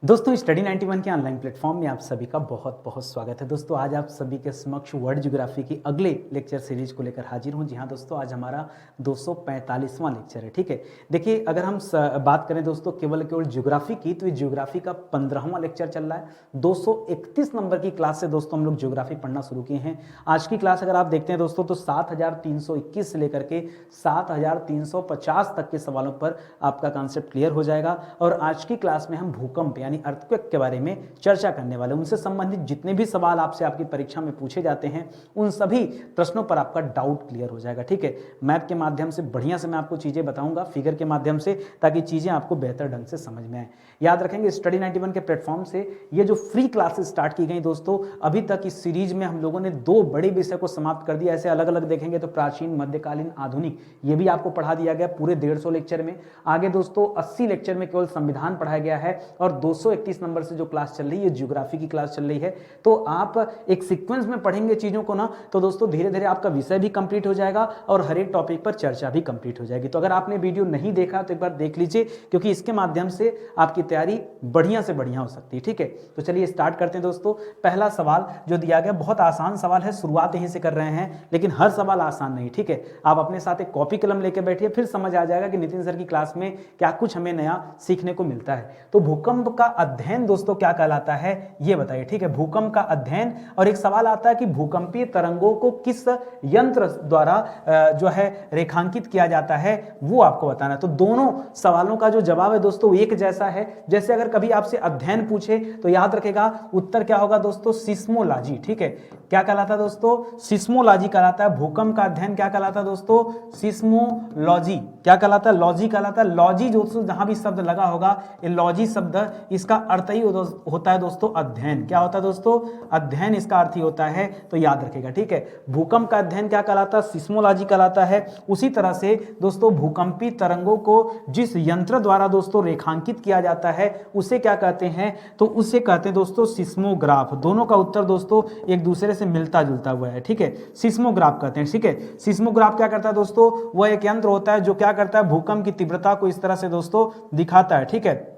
दोस्तों स्टडी 91 के online platform में आप सभी का बहुत बहुत स्वागत है। दोस्तों आज आप सभी के समक्ष वर्ल्ड ज्योग्राफी की अगले लेक्चर सीरीज को लेकर हाजिर हूं। जी हां दोस्तों, आज हमारा 245वां लेक्चर है। ठीक है, देखिए अगर हम बात करें दोस्तों केवल ज्योग्राफी की, तो ये ज्योग्राफी का 15वां लेक्चर चल रहा है। 231 नंबर की क्लास से दोस्तों हम लोग ज्योग्राफी पढ़ना शुरू किए हैं। आज की क्लास अगर आप देखते हैं दोस्तों तो 7321 से लेकर के 7350 तक के सवालों पर आपका कॉन्सेप्ट क्लियर हो जाएगा। और आज की क्लास में हम भूकंप यानी अर्थक्वेक के बारे में चर्चा करने वाले, उनसे संबंधित जितने भी सवाल आपसे आपकी परीक्षा में पूछे जाते हैं उन सभी प्रश्नों पर आपका डाउट क्लियर हो जाएगा। ठीक है, मैप के माध्यम से बढ़िया से मैं आपको चीजें बताऊंगा, फिगर के माध्यम से, ताकि चीजें आपको बेहतर ढंग से समझ में आए। याद रखेंगे स्टडी 91 के प्लेटफॉर्म से ये जो फ्री क्लासेस स्टार्ट की गई दोस्तों, अभी तक इस सीरीज में हम लोगों ने 2 बड़े विषय को समाप्त कर दिया। ऐसे अलग अलग देखेंगे तो प्राचीन, मध्यकालीन, आधुनिक, ये भी आपको पढ़ा दिया गया पूरे 150 लेक्चर में। आगे दोस्तों 80 लेक्चर में केवल संविधान पढ़ाया गया है और 231 नंबर से जो क्लास चल रही है ज्योग्राफी की क्लास चल रही है। तो आप एक सीक्वेंस में पढ़ेंगे चीजों को ना, तो दोस्तों धीरे धीरे आपका विषय भी कंप्लीट हो जाएगा और हर एक टॉपिक पर चर्चा भी कंप्लीट हो जाएगी। तो अगर आपने वीडियो नहीं देखा तो एक बार देख लीजिए, क्योंकि इसके माध्यम से आपकी तैयारी बढ़िया से बढ़िया हो सकती है। ठीक है, तो चलिए स्टार्ट करते हैं दोस्तों। पहला सवाल जो दिया गया बहुत आसान सवाल है, शुरुआत यहीं से कर रहे हैं, लेकिन हर सवाल आसान नहीं। ठीक है, आप अपने साथ एक कॉपी कलम लेकर बैठिए, फिर समझ आ जाएगा कि नितिन सर की क्लास में क्या कुछ हमें नया सीखने को मिलता है। तो भूकंप का अध्ययन दोस्तों क्या कहलाता है ये बताइए। ठीक है, भूकंप का अध्ययन। और एक सवाल आता है कि भूकंपीय तरंगों को किस यंत्र द्वारा जो है रेखांकित किया जाता है, वो आपको बताना है। तो दोनों सवालों का जो जवाब है दोस्तों एक जैसा है। जैसे अगर कभी आपसे अध्ययन पूछे तो याद रखेगा उत्तर क्या होगा दोस्तों, सिस्मोलॉजी। ठीक है, क्या कहलाता है दोस्तों, सिस्मोलॉजी कहलाता है। भूकंप का अध्ययन क्या कहलाता है दोस्तों, सिस्मोलॉजी। क्या कहलाता है, लॉजी कहलाता है। लॉजी दोस्तों जहां भी शब्द लगा होगा, ये लॉजी शब्द इसका अर्थ ही होता है दोस्तों अध्ययन। क्या होता है दोस्तों, अध्ययन इसका अर्थ ही होता है, तो याद रखेगा। ठीक है, भूकंप का अध्ययन क्या कहलाता है, सिस्मोलॉजी कहलाता है। उसी तरह से दोस्तों भूकंपी तरंगों को जिस यंत्र द्वारा दोस्तों रेखांकित किया जाता है उसे क्या कहते हैं, तो उसे कहते हैं दोस्तों सिस्मोग्राफ। दोनों का उत्तर दोस्तों एक दूसरे से मिलता जुलता हुआ है। ठीक है, सिस्मोग्राफ कहते हैं। ठीक है, सिस्मोग्राफ क्या करता है दोस्तों, वह एक यंत्र होता है जो क्या करता है, भूकंप की तीव्रता को इस तरह से दोस्तों दिखाता है। ठीक है,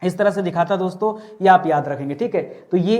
इस तरह से दिखाता दोस्तों, ये आप याद रखेंगे। ठीक है, तो ये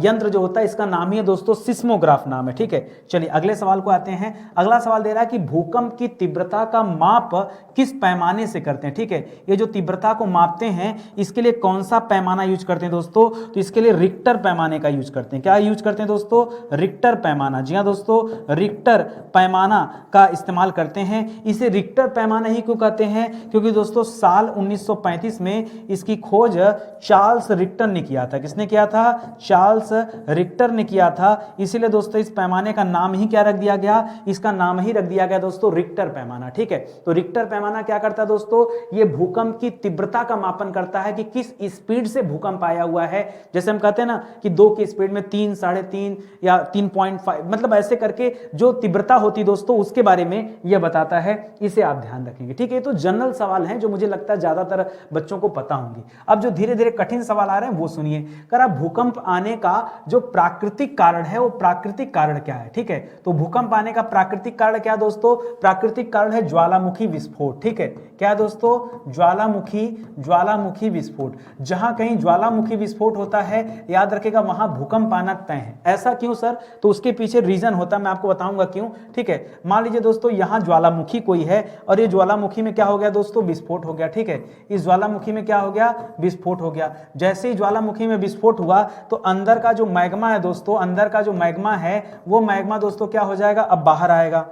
यंत्र जो होता है इसका नाम ही है दोस्तों सिस्मोग्राफ नाम है। ठीक है, चलिए अगले सवाल को आते हैं। अगला सवाल दे रहा है कि भूकंप की तीव्रता का माप किस पैमाने से करते हैं। ठीक है, ये जो तीव्रता को मापते हैं इसके लिए कौन सा पैमाना यूज करते हैं दोस्तों, तो इसके लिए रिक्टर पैमाने का यूज करते हैं। क्या यूज करते हैं दोस्तों, रिक्टर पैमाना। जी हाँ दोस्तों, रिक्टर पैमाना का इस्तेमाल करते हैं। इसे रिक्टर पैमाना ही क्यों कहते हैं, क्योंकि दोस्तों साल 1935 में इसकी खोज चार्ल्स रिक्टर ने किया था। किसने किया था, चार्ल्स रिक्टर ने किया था। इसीलिए दोस्तों इस पैमाने का नाम ही क्या रख दिया गया, इसका नाम ही रख दिया गया दोस्तों रिक्टर पैमाना। ठीक है, तो रिक्टर पैमाना क्या करता है दोस्तों, ये भूकंप की तीव्रता का मापन करता है कि किस स्पीड से भूकंप आया हुआ है। जैसे हम कहते हैं ना कि 2 की स्पीड में 3, 3.5 या 3.5, मतलब ऐसे करके जो तीव्रता होती दोस्तों उसके बारे में यह बताता है। इसे आप ध्यान रखेंगे। ठीक है, तो जनरल सवाल हैं जो मुझे लगता है ज्यादातर बच्चों को पता होंगे। अब जो धीरे धीरे कठिन सवाल आ रहे हैं वो सुनिए। करा भूकंप आने का जो प्राकृतिक कारण है वो प्राकृतिक कारण क्या है। ठीक है, तो भूकंप आने का प्राकृतिक कारण क्या दोस्तों, प्राकृतिक कारण है ज्वालामुखी विस्फोट। ठीक है, क्या दोस्तों, ज्वालामुखी विस्फोट। जहां कहीं ज्वालामुखी विस्फोट होता है याद रखेगा वहां भूकंप आना तय है। ऐसा क्यों सर, तो उसके पीछे रीजन होता है, मैं आपको बताऊंगा क्यों। ठीक है, मान लीजिए दोस्तों यहां ज्वालामुखी कोई है और ये ज्वालामुखी में क्या हो गया दोस्तों, विस्फोट हो गया। ठीक है, इस ज्वालामुखी में क्या हो गया, विस्फोट हो गया। जैसे ही ज्वालामुखी में विस्फोट हुआ तो अंदर का जो मैग्मा है दोस्तों, अंदर का जो मैग्मा है वो मैग्मा दोस्तों क्या हो जाएगा, अब बाहर आएगा।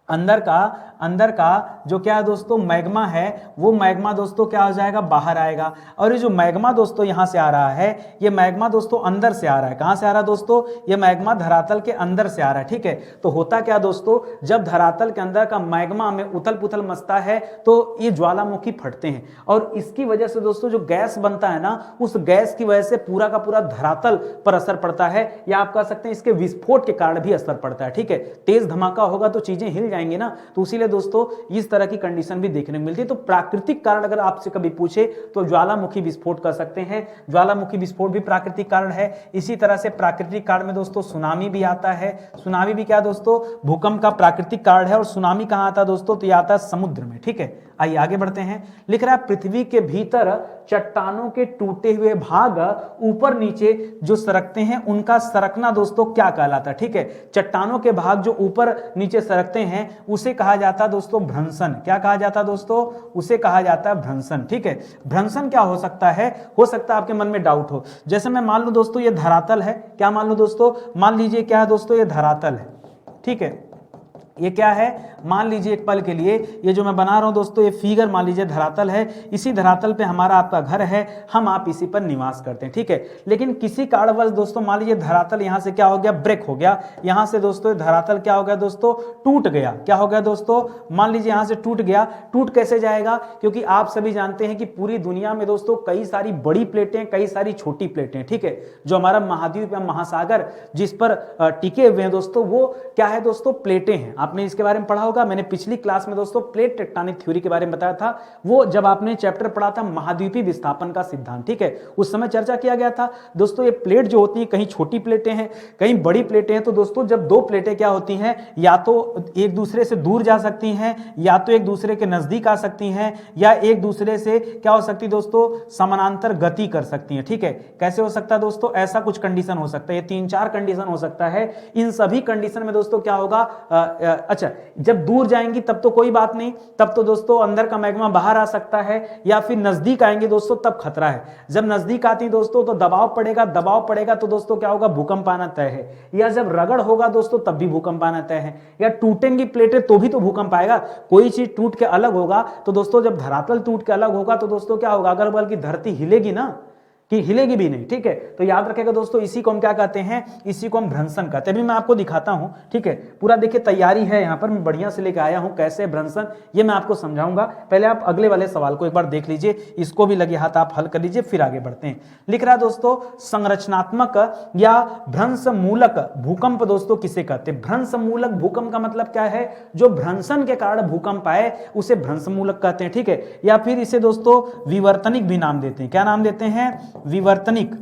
अंदर का जो क्या है दोस्तों मैग्मा है वो मैग्मा दोस्तों क्या हो जाएगा, बाहर आएगा। और ये जो मैग्मा दोस्तों यहां से आ रहा है, ये मैग्मा दोस्तों अंदर से आ रहा है। कहां से आ रहा है दोस्तों, ये मैग्मा धरातल के अंदर से आ रहा है। ठीक है, तो होता क्या दोस्तों, जब धरातल के अंदर का मैग्मा में उथल पुथल मचता है तो ये ज्वालामुखी फटते हैं और इसकी वजह से दोस्तों जो गैस बनता है ना, उस गैस की वजह से पूरा का पूरा धरातल पर असर पड़ता है, या आप कह सकते हैं इसके विस्फोट के कारण भी असर पड़ता है। ठीक है, तेज धमाका होगा तो चीजें हिल जाएंगे ना, तो इसीलिए दोस्तों इस तरह की कंडीशन भी देखने को मिलती है। तो प्राकृतिक कारण अगर आपसे कभी पूछे तो ज्वालामुखी विस्फोट कर सकते हैं। ज्वालामुखी विस्फोट भी प्राकृतिक कारण है। इसी तरह से प्राकृतिक कारण में दोस्तों सुनामी भी आता है। सुनामी भी क्या दोस्तों, भूकंप का प्राकृतिक कारण है। और सुनामी कहां आता है दोस्तों, तो यह आता है समुद्र में। ठीक है, आइए आगे बढ़ते हैं। लिख रहा है पृथ्वी के भीतर चट्टानों के टूटे हुए भाग ऊपर नीचे जो सरकते हैं उनका सरकना दोस्तों क्या कहलाता है? ठीक है, चट्टानों के भाग जो ऊपर नीचे सरकते हैं उसे कहा जाता है दोस्तों भ्रंशन। क्या कहा जाता है दोस्तों? उसे कहा जाता है भ्रंशन। ठीक है, भ्रंशन क्या हो सकता है? हो सकता है आपके मन में डाउट हो, जैसे मैं मान लूं दोस्तों ये धरातल है। क्या मान लो दोस्तों? मान लीजिए क्या है दोस्तों, ये धरातल है। ठीक है, ये क्या है? मान लीजिए एक पल के लिए ये जो मैं बना रहा हूं दोस्तों ये फिगर मान लीजिए धरातल है, इसी धरातल पे हमारा आपका घर है, हम आप इसी पर निवास करते हैं। ठीक है, लेकिन किसी कारणवश दोस्तों मान लीजिए धरातल यहां से क्या हो गया? ब्रेक हो गया। यहां से दोस्तों धरातल क्या हो गया दोस्तों? टूट गया। क्या हो गया दोस्तों? मान लीजिए यहां से टूट गया। टूट कैसे जाएगा? क्योंकि आप सभी जानते हैं कि पूरी दुनिया में दोस्तों कई सारी बड़ी प्लेटें, कई सारी छोटी प्लेटें। ठीक है, जो हमारा महाद्वीप या महासागर जिस पर टिके हुए हैं दोस्तों वो क्या है दोस्तों? प्लेटें हैं। आपने इसके बारे में पढ़ा होगा, मैंने पिछली क्लास में दोस्तों प्लेट टेक्टोनिक थ्योरी के बारे में बताया था, वो जब आपने चैप्टर पढ़ा था महाद्वीपीय विस्थापन का सिद्धांत। ठीक है, उस समय चर्चा किया गया था दोस्तों। ये प्लेट जो होती है कहीं छोटी प्लेटें हैं, कहीं बड़ी प्लेटें हैं। तो दोस्तों जब दो प्लेटें क्या होती हैं, या तो एक दूसरे से दूर जा सकती हैं, या तो एक दूसरे के नजदीक आ सकती हैं, या एक दूसरे से क्या हो सकती है दोस्तों? समानांतर गति कर सकती हैं। ठीक है, कैसे हो सकता है दोस्तों? ऐसा कुछ कंडीशन हो सकता है, ये 3-4 कंडीशन हो सकता है। इन सभी कंडीशन में दोस्तों क्या होगा? अच्छा, जब दूर जाएंगी तब तो कोई बात नहीं, तब तो दोस्तों अंदर का मैग्मा बाहर आ सकता है, या फिर नजदीक आएंगे दोस्तों तब खतरा है। जब नजदीक आती दोस्तों तो दबाव पड़ेगा, दबाव पड़ेगा तो दोस्तों क्या होगा? भूकंप आना तय है। या जब रगड़ होगा दोस्तों तब भी भूकंप आना तय है। या टूटेंगी प्लेटें तो भी तो भूकंप आएगा। कोई चीज टूट के अलग होगा तो दोस्तों जब धरातल टूट के अलग होगा तो दोस्तों क्या होगा? अगल बगल की धरती हिलेगी ना, कि हिलेगी भी नहीं। ठीक है, तो याद रखेगा दोस्तों इसी को हम क्या कहते हैं? इसी को हम भ्रंशन कहते हैं। अभी मैं आपको दिखाता हूं। ठीक है, पूरा देखिए तैयारी है यहाँ पर, मैं बढ़िया से लेकर आया हूं। कैसे भ्रंशन ये मैं आपको समझाऊंगा। पहले आप अगले वाले सवाल को एक बार देख लीजिए, इसको भी लगे हाथ आप हल कर लीजिए, फिर आगे बढ़ते हैं। लिख रहा है दोस्तों संरचनात्मक या भ्रंश मूलक भूकंप दोस्तों किसे कहते हैं? भ्रंश मूलक भूकंप का मतलब क्या है? जो भ्रंशन के कारण भूकंप आए उसे भ्रंश मूलक कहते हैं। ठीक है, या फिर इसे दोस्तों विवर्तनिक भी नाम देते हैं। क्या नाम देते हैं? विवर्तनिक।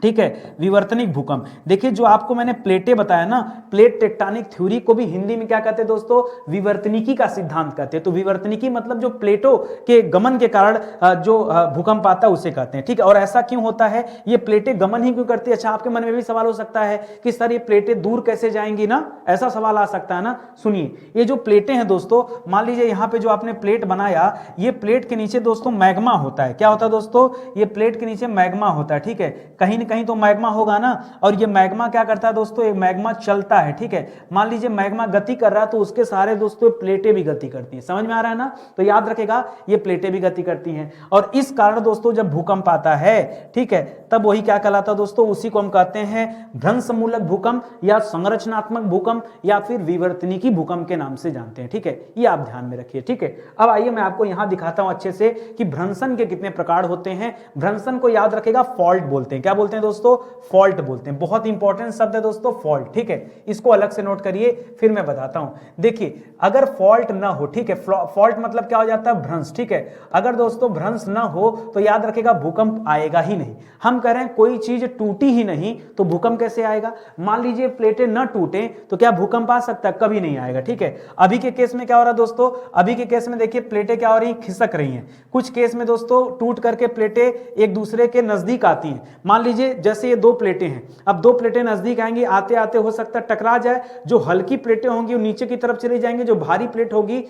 ठीक है, विवर्तनिक भूकंप। देखिए जो आपको मैंने प्लेटें बताया ना, प्लेट टेक्टोनिक थ्योरी को भी हिंदी में क्या कहते हैं दोस्तों? विवर्तनिकी का सिद्धांत कहते हैं। तो विवर्तनिकी मतलब जो प्लेटों के गमन के कारण जो भूकंप आता है उसे कहते हैं। ठीक है, और ऐसा क्यों होता है? ये प्लेटें गमन ही क्यों करती है? अच्छा, आपके मन में भी सवाल हो सकता है कि सर ये प्लेटें दूर कैसे जाएंगी ना, ऐसा सवाल आ सकता है ना। सुनिए, ये जो प्लेटें हैं दोस्तों, मान लीजिए यहाँ पे जो आपने प्लेट बनाया, ये प्लेट के नीचे दोस्तों मैग्मा होता है। क्या होता है दोस्तों? ये प्लेट के नीचे मैग्मा होता है। ठीक है, कहीं कहीं तो मैग्मा होगा ना, और ये मैग्मा क्या करता है दोस्तों? ये मैग्मा चलता है। ठीक है, मान लीजिए मैग्मा गति कर रहा है तो उसके सारे दोस्तों प्लेटें भी गति करती हैं। समझ में आ रहा है ना? तो याद रखेगा ये प्लेटें भी गति करती हैं, और इस कारण दोस्तों जब भूकंप आता है, ठीक है, तब वही क्या कहलाता है दोस्तों? उसी को हम कहते हैं भ्रंश मूलक भूकंप, या संरचनात्मक भूकंप, या फिर विवर्तनिकी भूकंप के नाम से जानते हैं। ठीक है, ये आप ध्यान में रखिए। ठीक है, अब आइए मैं आपको यहां दिखाता हूं अच्छे से कि भ्रंशन के कितने प्रकार होते हैं। भ्रंशन को याद रखेगा फॉल्ट बोलते हैं। क्या बोलते हैं दोस्तों? फॉल्ट बोलते हैं। बहुत इंपॉर्टेंट शब्द है दोस्तों फॉल्ट। ठीक है, इसको अलग से नोट करिए, फिर मैं बताता हूं। देखिए अगर फॉल्ट ना हो, ठीक है, फॉल्ट मतलब क्या हो जाता है? भ्रंश। ठीक है, अगर दोस्तों भ्रंश ना हो तो याद रखेगा भूकंप आएगा ही नहीं। हम कह रहे हैं कोई चीज टूटी ही नहीं तो भूकंप कैसे आएगा? मान लीजिए प्लेटें न टूटे तो क्या भूकंप आ सकता है? कभी नहीं आएगा। ठीक है, अभी के केस में क्या हो रहा है दोस्तों? अभी के केस में देखिए प्लेटें क्या हो रही, खिसक रही हैं। कुछ केस में दोस्तों टूट करके प्लेटें एक दूसरे के नजदीक आती हैं। मान लीजिए जैसे ये दो प्लेटें हैं, अब दो प्लेटें नजदीक आएंगी, आते आते हो सकता है टकरा जाए। जो हल्की प्लेटें होंगी वो नीचे की तरफ चली जाएंगी, जो भारी प्लेट होगी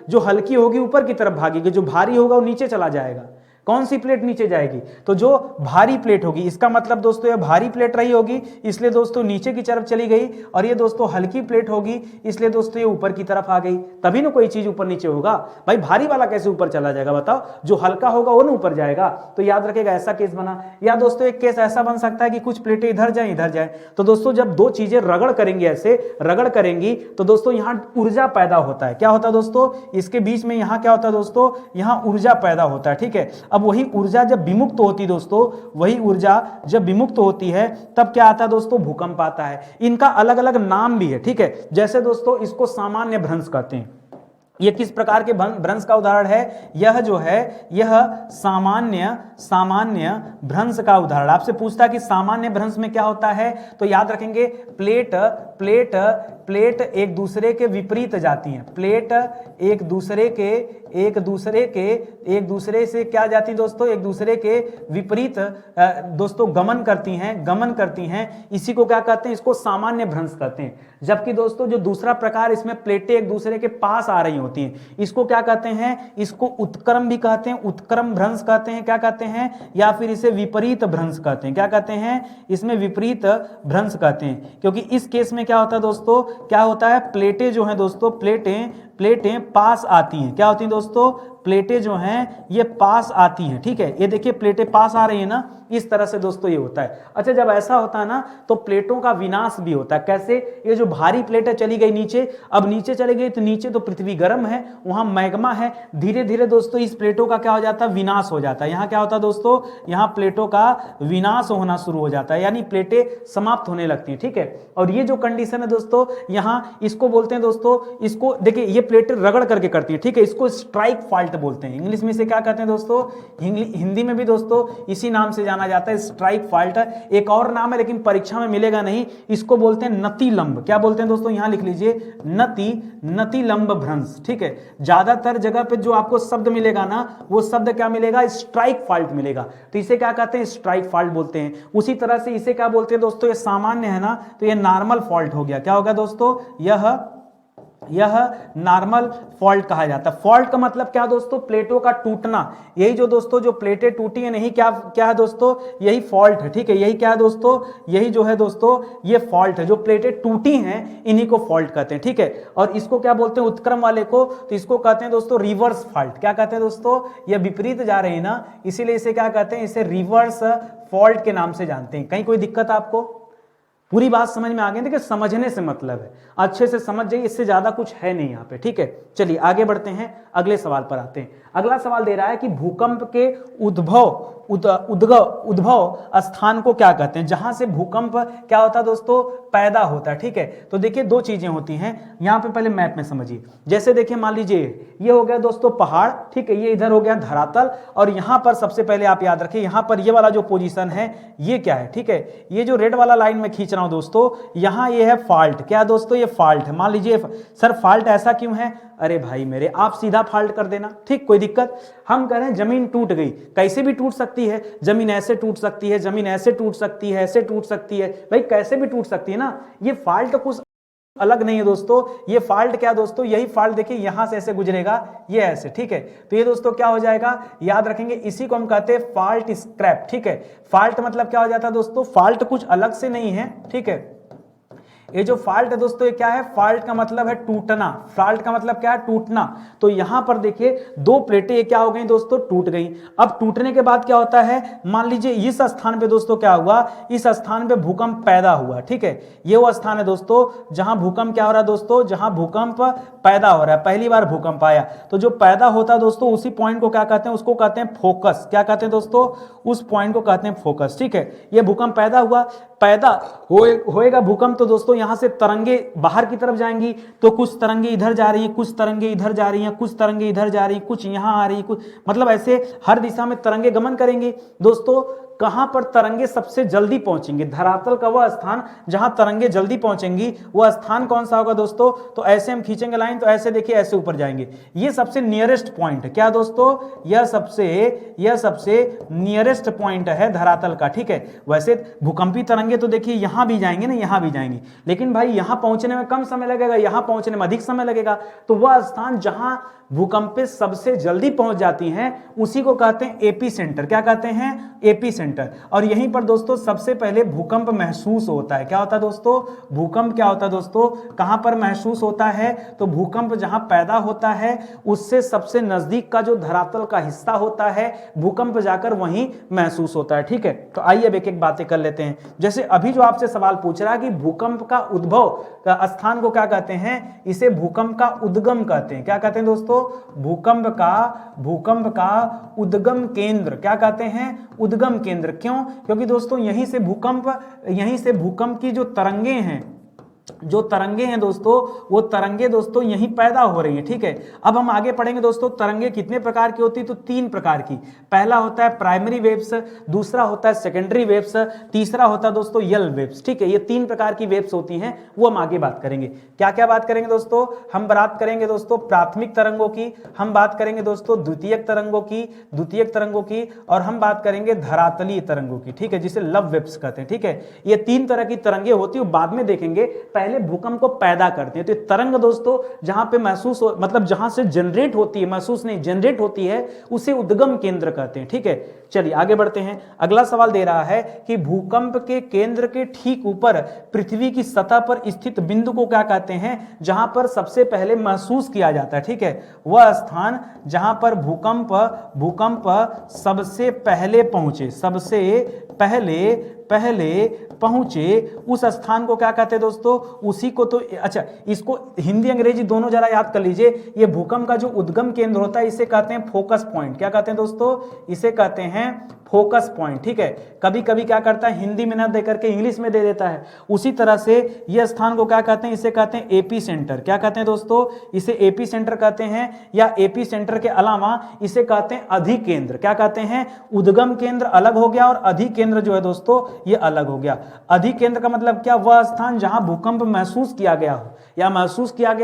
जो हल्की होगी ऊपर की तरफ भागेगी, जो भारी होगा वो नीचे चला जाएगा। कौन सी प्लेट नीचे जाएगी? तो जो भारी प्लेट होगी। इसका मतलब दोस्तों ये भारी प्लेट रही होगी इसलिए दोस्तों नीचे की तरफ चली गई, और ये दोस्तों हल्की प्लेट होगी इसलिए दोस्तों ये ऊपर की तरफ आ गई। तभी ना कोई चीज ऊपर नीचे होगा। भाई भारी वाला कैसे ऊपर चला जाएगा बताओ? जो हल्का होगा वो ना ऊपर जाएगा। तो याद रखेगा ऐसा केस बना। या दोस्तों एक केस ऐसा बन सकता है कि कुछ प्लेटें इधर जाए इधर जाए, तो दोस्तों जब दो चीजें रगड़ करेंगी, ऐसे रगड़ करेंगी, तो दोस्तों यहां ऊर्जा पैदा होता है। क्या होता है दोस्तों? इसके बीच में यहां क्या होता है दोस्तों? यहां ऊर्जा पैदा होता है। ठीक है, अब वही ऊर्जा जब विमुक्त होती दोस्तों, वही ऊर्जा जब विमुक्त होती है तब क्या आता है दोस्तों? भूकंप आता है। इनका अलग अलग नाम भी है। ठीक है, जैसे दोस्तों इसको सामान्य भ्रंश कहते हैं। ये किस प्रकार के भ्रंश का उदाहरण है? यह जो है यह सामान्य भ्रंश का उदाहरण। आपसे पूछता है कि सामान्य भ्रंश में क्या होता है, तो याद रखेंगे प्लेट एक दूसरे के विपरीत जाती हैं। प्लेट एक दूसरे के एक दूसरे से क्या जाती दोस्तों, एक दूसरे के विपरीत दोस्तों गमन करती हैं, इसी को क्या कहते हैं, इसको सामान्य भ्रंश कहते हैं। जबकि दोस्तों जो दूसरा प्रकार, इसमें प्लेटें एक दूसरे के पास आ रही होती हैं, इसको क्या कहते हैं, इसको उत्क्रम भी कहते हैं, उत्क्रम भ्रंश कहते हैं, क्या कहते हैं, या फिर इसे विपरीत भ्रंश कहते हैं। क्या कहते हैं, इसमें विपरीत भ्रंश कहते हैं, क्योंकि इस केस में क्या होता है दोस्तों, क्या होता है, प्लेटें जो हैं दोस्तों, प्लेटें पास आती हैं। क्या होती हैं दोस्तों, प्लेटें जो हैं ये पास आती हैं। ठीक है, ये देखिए प्लेटें पास आ रही है ना, इस तरह से दोस्तों ये होता है। अच्छा, जब ऐसा होता है ना तो प्लेटों का विनाश भी होता है। कैसे, ये जो भारी प्लेटें चली गई नीचे, अब नीचे चली गई तो नीचे तो पृथ्वी गर्म है, वहां मैग्मा है, धीरे धीरे दोस्तों इस प्लेटों का क्या हो जाता है, विनाश हो जाता है। यहाँ क्या होता है दोस्तों, यहाँ प्लेटों का विनाश होना शुरू हो जाता है, यानी प्लेटें समाप्त होने लगती हैं। ठीक है, और ये जो कंडीशन है दोस्तों, यहाँ इसको बोलते हैं दोस्तों, इसको देखिए ये प्लेटें रगड़ करके करती है। ठीक है, इसको स्ट्राइक फॉल्ट बोलते हैं। इंग्लिश में इसे क्या कहते हैं दोस्तों, हिंदी में भी दोस्तों इसी नाम से जाना जाता है, स्ट्राइक फॉल्ट। एक और नाम है लेकिन परीक्षा में मिलेगा नहीं, इसको बोलते हैं नतिलंब। क्या बोलते हैं दोस्तों, यहां लिख लीजिए नतिलंब भ्रंश। ठीक है, ज्यादातर जगह पे जो आपको शब्द मिलेगा ना, वो शब्द क्या मिलेगा, स्ट्राइक फॉल्ट मिलेगा, तो इसे क्या कहते हैं, स्ट्राइक फॉल्ट बोलते हैं। उसी तरह से इसे क्या बोलते हैं दोस्तों, ये सामान्य है ना, तो ये नॉर्मल फॉल्ट हो गया। क्या होगा दोस्तों, यह नॉर्मल फॉल्ट कहा जाता है। फॉल्ट का मतलब क्या दोस्तों, प्लेटों का टूटना। यही जो दोस्तों जो प्लेटें टूटी है, नहीं क्या है दोस्तों, यही फॉल्ट है। ठीक है, यही क्या है दोस्तों, यही जो है दोस्तों ये फॉल्ट है। जो प्लेटें टूटी हैं इन्हीं को फॉल्ट कहते हैं। ठीक है, और इसको क्या बोलते हैं, उत्क्रम वाले को, तो इसको कहते हैं दोस्तों रिवर्स फॉल्ट। क्या कहते हैं दोस्तों, ये विपरीत जा रही है ना, इसीलिए इसे क्या कहते हैं, इसे रिवर्स फॉल्ट के नाम से जानते हैं। कहीं कोई दिक्कत आपको, पूरी बात समझ में आ गई? देखिए समझने से मतलब है, अच्छे से समझ जाइए, इससे ज्यादा कुछ है नहीं यहाँ पे। ठीक है, चलिए आगे बढ़ते हैं, अगले सवाल पर आते हैं। अगला सवाल दे रहा है कि भूकंप के उद्भव स्थान को क्या कहते हैं, जहां से भूकंप क्या होता है दोस्तों, पैदा होता है। ठीक है, तो देखिए दो चीजें होती हैं यहाँ पे, पहले मैप में समझिए। जैसे देखिए मान लीजिए ये हो गया दोस्तों पहाड़, ठीक है, ये इधर हो गया धरातल, और यहाँ पर सबसे पहले आप याद रखिए, यहाँ पर ये वाला जो पोजीशन है ये क्या है, ठीक है, ये जो रेड वाला लाइन में खींच रहा हूं दोस्तों, यहाँ ये है फॉल्ट। क्या दोस्तों, ये फॉल्ट है। मान लीजिए सर फॉल्ट ऐसा क्यों है, अरे भाई मेरे, आप सीधा फॉल्ट कर देना, ठीक, कोई दिक्कत। हम कह रहे हैं जमीन टूट गई, कैसे भी टूट सकती है, जमीन ऐसे टूट सकती है, जमीन ऐसे टूट सकती है, ऐसे टूट सकती है, भाई कैसे भी टूट सकती है ना। ये फॉल्ट कुछ अलग नहीं है दोस्तों, ये फॉल्ट क्या दोस्तों, यही फॉल्ट देखिए यहां से ऐसे गुजरेगा, ये ऐसे। ठीक है, तो ये दोस्तों क्या हो जाएगा, याद रखेंगे, इसी को हम कहते हैं फॉल्ट स्क्रैप। ठीक है, फॉल्ट मतलब क्या हो जाता है दोस्तों, फॉल्ट कुछ अलग से नहीं है। ठीक है, ये जो फॉल्ट है दोस्तों, ये क्या है, फॉल्ट का मतलब है टूटना। फॉल्ट का मतलब क्या है, टूटना। तो यहां पर देखिए दो प्लेटें ये क्या हो गई दोस्तों, टूट गई। अब टूटने के बाद क्या होता है, मान लीजिए इस स्थान पे दोस्तों क्या हुआ, इस स्थान पे भूकंप पैदा हुआ। ठीक है, ये वो स्थान है दोस्तों जहां भूकंप क्या हो रहा है दोस्तों, जहां भूकंप पैदा हो रहा है, पहली बार भूकंप आया। तो जो पैदा होता है दोस्तों, उसी पॉइंट को क्या कहते हैं, उसको कहते हैं फोकस। क्या कहते हैं दोस्तों, उस पॉइंट को कहते हैं फोकस। ठीक है, ये भूकंप पैदा हुआ, पैदा होएगा भूकंप, तो दोस्तों यहां से तरंगे बाहर की तरफ जाएंगी, तो कुछ तरंगे इधर जा रही हैं, कुछ तरंगे इधर जा रही हैं, कुछ तरंगे इधर जा रही हैं, कुछ यहां आ रही हैं, कुछ मतलब ऐसे हर दिशा में तरंगे गमन करेंगी। दोस्तों कहां पर तरंगे सबसे जल्दी पहुंचेंगे, धरातल का वह स्थान जहां तरंगे जल्दी पहुंचेंगी, वह स्थान कौन सा होगा दोस्तों, तो ऐसे हम खींचेंगे लाइन, तो ऐसे देखिए ऐसे ऊपर जाएंगे, ये सबसे नियरेस्ट पॉइंट है। क्या दोस्तों, यह सबसे नियरेस्ट पॉइंट है धरातल का। ठीक है, वैसे भूकंपी तरंगे तो देखिए यहां भी जाएंगे ना, यहां भी जाएंगे, लेकिन भाई यहां पहुंचने में कम समय लगेगा, यहां पहुंचने में अधिक समय लगेगा। तो वह स्थान जहां भूकंप पे सबसे जल्दी पहुंच जाती हैं, उसी को कहते हैं एपी सेंटर। क्या कहते हैं, एपी सेंटर। और यहीं पर दोस्तों सबसे पहले भूकंप महसूस होता है। क्या होता है दोस्तों, भूकंप क्या होता है दोस्तों, कहां पर महसूस होता है, तो भूकंप जहां पैदा होता है उससे सबसे नजदीक का जो धरातल का हिस्सा होता है, भूकंप जाकर वहीं महसूस होता है। ठीक है, तो आइए अब एक एक बातें कर लेते हैं। जैसे अभी जो आपसे सवाल पूछ रहा है कि भूकंप का उद्भव का स्थान को क्या कहते हैं, इसे भूकंप का उद्गम कहते हैं। क्या कहते हैं दोस्तों, भूकंप का उद्गम केंद्र। क्या कहते हैं, उद्गम केंद्र। क्यों, क्योंकि दोस्तों यहीं से भूकंप की जो तरंगे हैं, जो तरंगे हैं दोस्तों, वो तरंगे दोस्तों यहीं पैदा हो रही हैं, ठीक है। अब हम आगे पढ़ेंगे दोस्तों, तरंगे कितने प्रकार की होती है, तो 3 प्रकार की। पहला होता है प्राइमरी वेव्स, दूसरा होता है सेकेंडरी वेव्स, तीसरा होता है दोस्तों यल वेव्स, ठीक है। ये 3 प्रकार की वेव्स होती हैं, वो हम आगे बात करेंगे। क्या क्या बात करेंगे दोस्तों, हम बात करेंगे दोस्तों प्राथमिक तरंगों की, हम बात करेंगे दोस्तों द्वितीयक तरंगों की, और हम बात करेंगे धरातलीय तरंगों की, ठीक है, जिसे लव वेव्स कहते हैं, ठीक है। ये 3 तरह की तरंगे होती है, बाद में देखेंगे, पहले भूकंप को पैदा करते हैं। तो तरंग दोस्तों जहां पे महसूस हो, मतलब जहां से जनरेट होती है, महसूस नहीं जनरेट होती है, उसे उद्गम केंद्र कहते हैं, ठीक है। चलिए आगे बढ़ते हैं। अगला सवाल दे रहा है कि भूकंप के केंद्र के ठीक ऊपर पृथ्वी की सतह पर स्थित बिंदु को क्या कहते हैं, जहां पर सबसे पहले महसूस किया जाता है, ठीक है। वह स्थान जहां पर भूकंप सबसे पहले पहुंचे उस स्थान को क्या कहते हैं दोस्तों, उसी को तो अच्छा, इसको हिंदी अंग्रेजी दोनों जरा याद कर लीजिए। ये भूकंप का जो उद्गम केंद्र होता है, इसे कहते हैं फोकस पॉइंट। क्या कहते हैं दोस्तों, इसे कहते हैं फोकस पॉइंट, ठीक है। कभी कभी क्या करता है, हिंदी में ना दे करके इंग्लिश में दे देता है। उसी तरह से यह स्थान को क्या कहते हैं, इसे कहते हैं एपी सेंटर। क्या कहते हैं दोस्तों, इसे एपी सेंटर कहते हैं, या एपी सेंटर के अलावा इसे कहते हैं अधिकेंद्र। क्या कहते हैं, उद्गम केंद्र अलग हो गया और अधिकेंद्र जो है दोस्तों ये अलग हो गया। अधिकेंद्र का मतलब क्या, वह स्थान जहां भूकंप महसूस किया गया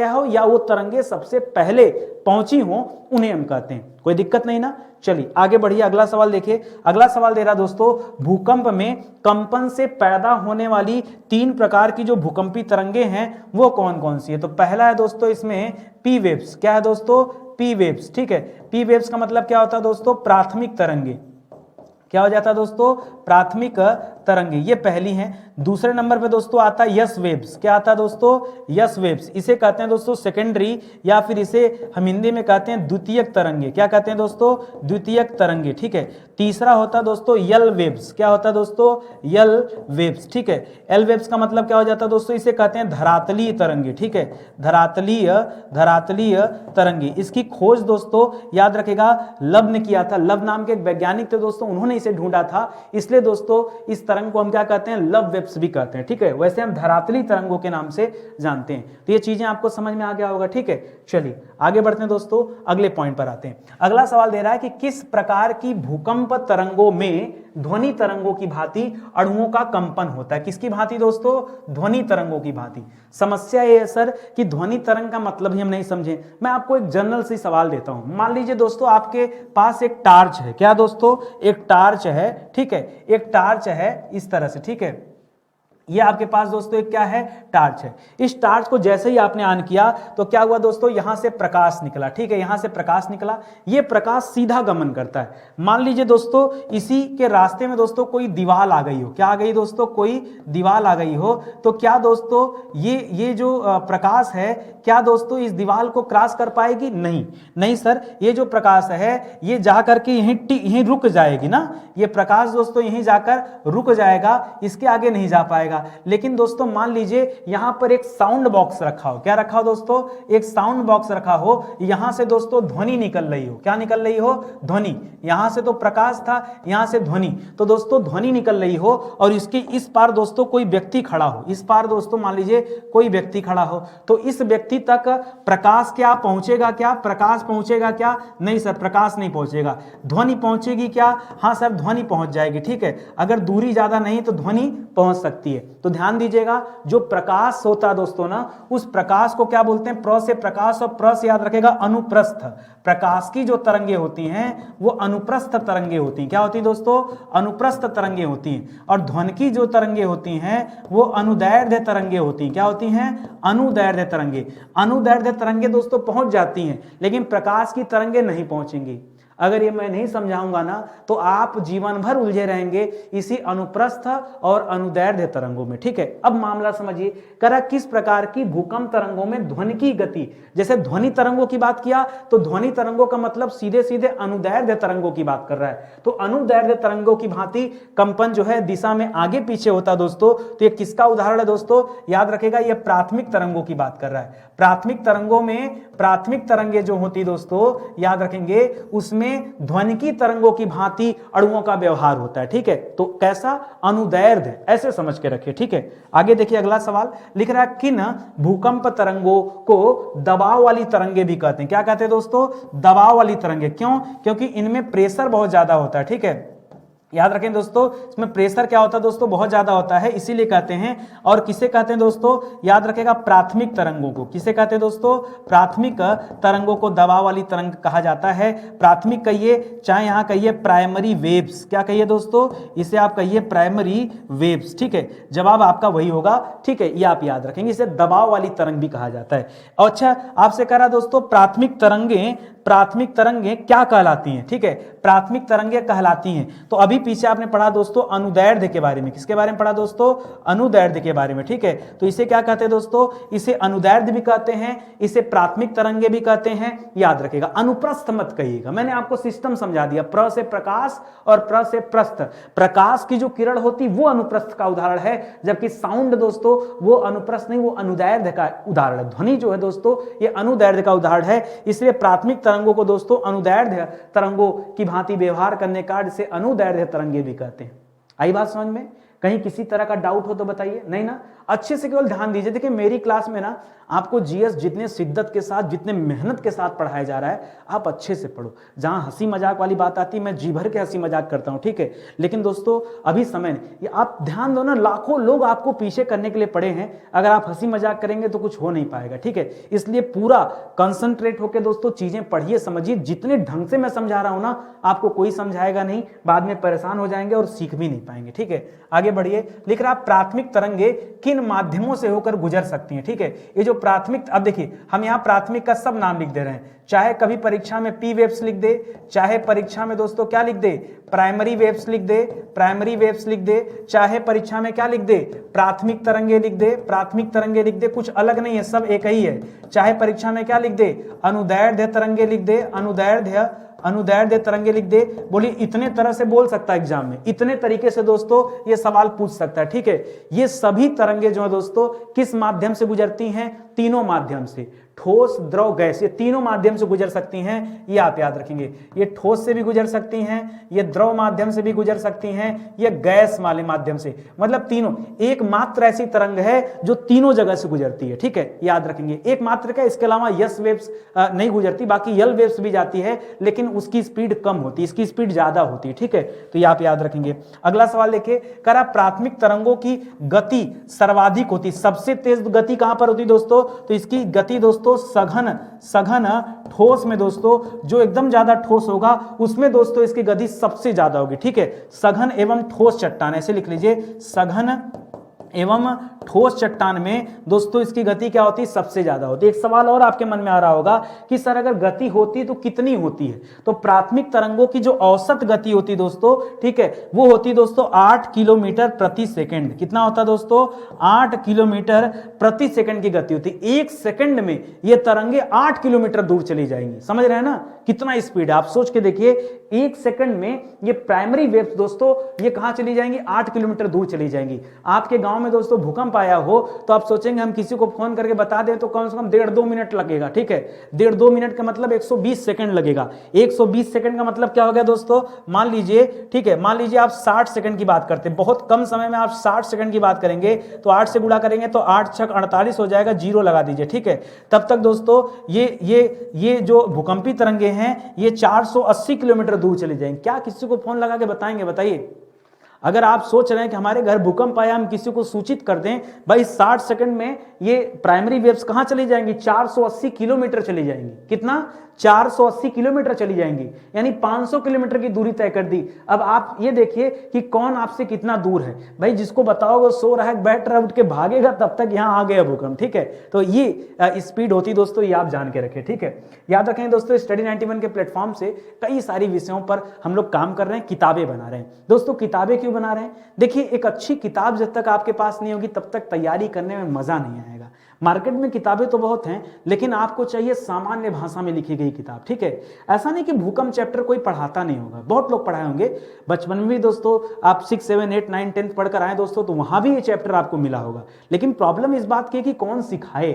हो, या वो तरंगे सबसे पहले पहुंची हो, उन्हें हम कहते हैं। कोई दिक्कत नहीं ना। चलिए आगे बढ़िए, अगला सवाल देखिए। अगला सवाल दे रहा दोस्तों, भूकंप में कंपन से पैदा होने वाली 3 प्रकार की जो भूकंपी तरंगे हैं वो कौन कौन सी है। तो पहला है दोस्तों इसमें पी वेव्स। क्या है दोस्तों, पी वेव्स, ठीक है। पी वेव्स का मतलब क्या होता है दोस्तों, प्राथमिक तरंगे। क्या हो जाता है दोस्तों, प्राथमिक तरंगे, ये पहली हैं। दूसरे नंबर पे दोस्तों आता है यस वेव्स। क्या आता है दोस्तों, यस वेव्स। इसे कहते हैं दोस्तों सेकेंडरी, या फिर इसे हम हिंदी में कहते हैं द्वितीयक तरंगे। क्या कहते हैं दोस्तों, द्वितीयक तरंगे, ठीक है। तीसरा होता है दोस्तों यल वेव्स। क्या होता है दोस्तों, यल वेव्स, ठीक है। एल वेव्स का मतलब क्या हो जाता है दोस्तों, इसे कहते हैं धरातलीय तरंगे, ठीक है। धरातलीय तरंगे, इसकी खोज दोस्तों याद रखेगा लब ने किया था। लब नाम के एक वैज्ञानिक थे दोस्तों, उन्होंने इसे ढूंढा था, इसलिए दोस्तों इस तरंग को हम क्या कहते हैं, लव वेव्स भी कहते हैं, ठीक है। वैसे हम धरातलीय तरंगों के नाम से जानते हैं। तो ये चीजें आपको समझ में आ गया होगा, ठीक है। चलिए आगे बढ़ते हैं दोस्तों, अगले पॉइंट पर आते हैं। अगला सवाल दे रहा है कि किस प्रकार की भूकंप तरंगों में ध्वनि तरंगों की भांति अणुओं का कंपन होता है। किसकी भांति दोस्तों, ध्वनि तरंगों की भांति। समस्या ये है सर कि ध्वनि तरंग का मतलब ही हम नहीं समझे। मैं आपको एक जनरल सी सवाल देता हूं। मान लीजिए दोस्तों आपके पास एक टार्च है। क्या दोस्तों, एक टार्च है, ठीक है। एक टार्च है इस तरह से, ठीक है। ये आपके पास दोस्तों एक क्या है, टार्च है। इस टार्च को जैसे ही आपने ऑन किया तो क्या हुआ दोस्तों, यहां से प्रकाश निकला, ठीक है। यहां से प्रकाश निकला, ये प्रकाश सीधा गमन करता है। मान लीजिए दोस्तों इसी के रास्ते में दोस्तों कोई दीवार आ गई हो। क्या आ गई दोस्तों, कोई दीवार आ गई हो, तो क्या दोस्तों ये जो प्रकाश है, क्या दोस्तों इस दीवार को क्रॉस कर पाएगी, नहीं सर। ये जो प्रकाश है ये जाकर के यहीं रुक जाएगी ना। ये प्रकाश दोस्तों यहीं जाकर रुक जाएगा, इसके आगे नहीं जा पाएगा। लेकिन दोस्तों मान लीजिए यहां पर एक साउंड बॉक्स रखा हो। क्या रखा हो दोस्तों, एक साउंड बॉक्स रखा हो। यहां से दोस्तों ध्वनि निकल रही हो। क्या निकल रही हो, ध्वनि। यहां से तो प्रकाश था, यहां से ध्वनि, तो दोस्तों ध्वनि निकल रही हो, और इसके इस पार दोस्तों कोई व्यक्ति खड़ा हो। इस पार दोस्तों मान लीजिए कोई व्यक्ति खड़ा हो, तो इस व्यक्ति तक प्रकाश क्या पहुंचेगा, क्या प्रकाश पहुंचेगा, क्या नहीं सर, प्रकाश नहीं पहुंचेगा। ध्वनि पहुंचेगी क्या, हाँ सर ध्वनि पहुंच जाएगी, ठीक है। अगर दूरी ज्यादा नहीं तो ध्वनि पहुंच सकती है। तो ध्यान दीजिएगा, जो प्रकाश होता है दोस्तों ना, उस प्रकाश को क्या बोलते हैं, प्र से प्रकाश, और प्र से याद रखेगा अनुप्रस्थ। प्रकाश की जो तरंगे होती हैं वो अनुप्रस्थ तरंगे होती हैं। क्या होती है दोस्तों, अनुप्रस्थ तरंगे होती हैं। और ध्वनि की जो तरंगे होती हैं वो अनुदैर्ध्य तरंगे होती हैं। क्या होती हैं, अनुदैर्ध्य तरंगे। अनुदैर्ध्य तरंगे दोस्तों पहुंच जाती हैं, लेकिन प्रकाश की तरंगे नहीं पहुंचेंगी। अगर ये मैं नहीं समझाऊंगा ना तो आप जीवन भर उलझे रहेंगे इसी अनुप्रस्थ और अनुदैर्ध्य तरंगों में, ठीक है। अब मामला समझिए, करा किस प्रकार की भूकंप तरंगों में ध्वनि की गति, जैसे ध्वनि तरंगों की बात किया तो ध्वनि तरंगों का मतलब सीधे सीधे अनुदैर्ध्य तरंगों की बात कर रहा है। तो अनुदैर्ध्य तरंगों की भांति कंपन जो है दिशा में आगे पीछे होता दोस्तों। तो ये किसका उदाहरण है दोस्तों, याद रखेगा ये प्राथमिक तरंगों की बात कर रहा है। प्राथमिक तरंगों में प्राथमिक तरंगे जो होती दोस्तों याद रखेंगे, उसमें ध्वनिकी तरंगों की भांति अणुओं का व्यवहार होता है। ठीक है, तो कैसा? अनुदैर्ध्य, ऐसे समझ के रखिए। ठीक है, आगे देखिए अगला सवाल लिख रहा है, किन भूकंप तरंगों को दबाव वाली तरंगे भी कहते हैं? क्या कहते हैं दोस्तों? दबाव वाली तरंगे। क्यों? क्योंकि इनमें प्रेशर बहुत ज्यादा होता है। ठीक है, याद रखें दोस्तों, इसमें प्रेशर क्या होता है दोस्तों? बहुत ज्यादा होता है, इसीलिए कहते हैं। और किसे कहते हैं दोस्तों? याद रखेगा, प्राथमिक तरंगों को। किसे कहते हैं दोस्तों? प्राथमिक तरंगों को दबाव वाली तरंग कहा जाता है। प्राथमिक कहिए, चाहे यहां कहिए प्राइमरी वेव्स। क्या कहिए दोस्तों? इसे आप कहिए प्राइमरी वेव्स। ठीक है, जवाब आपका वही होगा। ठीक है, ये आप याद रखेंगे, इसे दबाव वाली तरंग भी कहा जाता है। और अच्छा, आपसे कह रहा दोस्तों, प्राथमिक तरंगे क्या कहलाती हैं? ठीक है, प्राथमिक तरंगे कहलाती हैं। तो अभी पीछे आपने पढ़ा दोस्तों अनुदैर्ध्य के बारे में। किसके बारे में पढ़ा दोस्तों? अनुदैर्ध्य के बारे में। ठीक है, तो इसे क्या कहते हैं दोस्तों? इसे अनुदैर्ध्य भी कहते हैं, इसे प्राथमिक तरंगे भी कहते हैं। याद रखिएगा, अनुप्रस्थ मत कहिएगा, मैंने आपको सिस्टम समझा दिया। प्र से प्रकाश और प्र से प्रस्थ। प्रकाश की जो किरण होती वो अनुप्रस्थ का उदाहरण है, जबकि साउंड दोस्तों वो अनुप्रस्थ नहीं, वो अनुदैर्ध्य का उदाहरण है। ध्वनि जो है दोस्तों ये अनुदैर्ध्य का उदाहरण है। इसलिए प्राथमिक तरंगों को दोस्तों अनुदैर्ध्य तरंगों की भांति व्यवहार करने का जिसे अनुदैर्ध्य तरंगे भी कहते हैं। आई बात समझ में? कहीं किसी तरह का डाउट हो तो बताइए। नहीं ना? अच्छे से केवल ध्यान दीजिए। देखिए मेरी क्लास में ना आपको जीएस जितने शिद्दत के साथ, जितने मेहनत के साथ पढ़ाया जा रहा है, आप अच्छे से पढ़ो। जहां हंसी मजाक वाली बात आती है, मैं जी भर के हंसी मजाक करता हूं। ठीक है, लेकिन दोस्तों अभी समय नहीं, ये आप ध्यान दो ना, लाखों लोग आपको पीछे करने के लिए पड़े हैं। अगर आप हंसी मजाक करेंगे तो कुछ हो नहीं पाएगा। ठीक है, इसलिए पूरा कंसंट्रेट होकर दोस्तों चीजें पढ़िए, समझिए। जितने ढंग से मैं समझा रहा हूं ना, आपको कोई समझाएगा नहीं, बाद में परेशान हो जाएंगे और सीख भी नहीं पाएंगे। ठीक है, आगे बढ़िए। लिख रहा, प्राथमिक तरंगे किन माध्यमों से होकर गुजर सकती हैं? ठीक है, ये जो प्राथमिक, अब देखिए हम यहाँ प्राथमिक का सब नाम लिख दे रहे हैं। चाहे कभी परीक्षा में पी वेव्स लिख दे, चाहे परीक्षा में दोस्तों क्या लिख दे? प्राइमरी वेव्स लिख दे, प्राइमरी वेव्स लिख दे, चाहे परीक्षा में क्या लिख दे? प्राथमिक तरंगे लिख दे, प्राथमिक तरंगे लिख दे। कुछ अलग नहीं है, सब एक ही है। चाहे परीक्षा में क्या लिख दे? अनुदैर्ध्य तरंगे लिख दे, अनुदैर्ध्य तरंगे लिख दे। बोलिए, इतने तरह से बोल सकता है एग्जाम में, इतने तरीके से दोस्तों ये सवाल पूछ सकता है। ठीक है, ये सभी तरंगे जो है दोस्तों किस माध्यम से गुजरती हैं? तीनों माध्यम से, ठोस, द्रव, गैस, ये तीनों माध्यम से गुजर सकती हैं। ये आप याद रखेंगे। ये ठोस से भी गुजर सकती हैं, ये द्रव माध्यम से भी गुजर सकती हैं, ये गैस वाले माध्यम से। मतलब तीनों, एकमात्र ऐसी तरंग है जो तीनों जगह से गुजरती है। ठीक है, याद रखेंगे, एकमात्र का। इसके अलावा यस वेव्स नहीं गुजरती, बाकी यल वेव्स भी जाती है, लेकिन उसकी स्पीड कम होती है, इसकी स्पीड ज्यादा होती है। ठीक है, तो ये आप याद रखेंगे। अगला सवाल देखिए, करा प्राथमिक तरंगों की गति सर्वाधिक होती, सबसे तेज गति कहां पर होती दोस्तों? तो इसकी गति दोस्तों सघन ठोस में दोस्तों, जो एकदम ज्यादा ठोस होगा उसमें दोस्तों इसकी गति सबसे ज्यादा होगी। ठीक है, सघन एवं ठोस चट्टान, ऐसे लिख लीजिए, सघन एवं ठोस चट्टान में दोस्तों इसकी गति क्या होती है? सबसे ज्यादा होती है। एक सवाल और आपके मन में आ रहा होगा कि सर अगर गति होती तो कितनी होती है? तो प्राथमिक तरंगों की जो औसत गति होती दोस्तों, ठीक है, वो होती दोस्तों 8 किलोमीटर प्रति सेकंड। कितना होता दोस्तों? 8 किलोमीटर प्रति सेकंड की गति होती। एक सेकंड में ये तरंगे 8 किलोमीटर दूर चली जाएंगी। समझ रहे हैं ना कितना स्पीड है? आप सोच के देखिए, एक सेकंड में ये प्राइमरी वेव्स दोस्तों ये कहां चली जाएंगी? 8 किलोमीटर दूर चली जाएंगी। आपके गांव में दोस्तों भूकंप आया हो तो आप सोचेंगे हम किसी को फोन करके बता दें तो कम से कम 1.5-2 मिनट लगेगा। ठीक है, 1.5-2 मिनट का मतलब 120 सेकंड लगेगा। 120 सेकंड का मतलब क्या हो गया दोस्तों? मान लीजिए, ठीक है, मान लीजिए आप 60 सेकंड की बात करते हैं, बहुत कम समय में आप 60 सेकंड की बात करेंगे तो 8 से गुणा करेंगे तो 8 छक 48 हो जाएगा, जीरो लगा दीजिए। ठीक है, तब तक दोस्तों ये जो भूकंपी तरंगे हैं ये 480 किलोमीटर दूर चली जाएंगे। क्या किसी को फोन लगा के बताएंगे? बताइए। अगर आप सोच रहे हैं कि हमारे घर भूकंप आया, हम किसी को सूचित कर दें, भाई 60 सेकंड में ये प्राइमरी वेव्स कहां चली जाएंगी? 480 किलोमीटर चली जाएंगी। कितना? 480 किलोमीटर चली जाएंगी, यानी 500 किलोमीटर की दूरी तय कर दी। अब आप ये देखिए कि कौन आपसे कितना दूर है। भाई जिसको बताओगे सो रहा है, बैठ रहा है, उठ के भागेगा, तब तक यहां आ गया भूकंप। ठीक है, तो ये स्पीड होती दोस्तों, ये आप जान के रखें। ठीक है, याद रखें दोस्तों, स्टडी 91 के प्लेटफॉर्म से कई सारी विषयों पर हम लोग काम कर रहे हैं, किताबें बना रहे हैं। दोस्तों किताबें क्यों बना रहे हैं? देखिए, एक अच्छी किताब जब तक आपके पास नहीं होगी तब तक तैयारी करने में मजा नहीं आएगा। मार्केट में किताबें तो बहुत हैं, लेकिन आपको चाहिए सामान्य भाषा में लिखी गई किताब। ठीक है, ऐसा नहीं कि भूकंप चैप्टर कोई पढ़ाता नहीं होगा, बहुत लोग पढ़ाए होंगे। बचपन में भी दोस्तों आप 6, 7, 8, 9, 10 पढ़कर आए दोस्तों, तो वहां भी ये चैप्टर आपको मिला होगा। लेकिन प्रॉब्लम इस बात की है कि कौन सिखाए।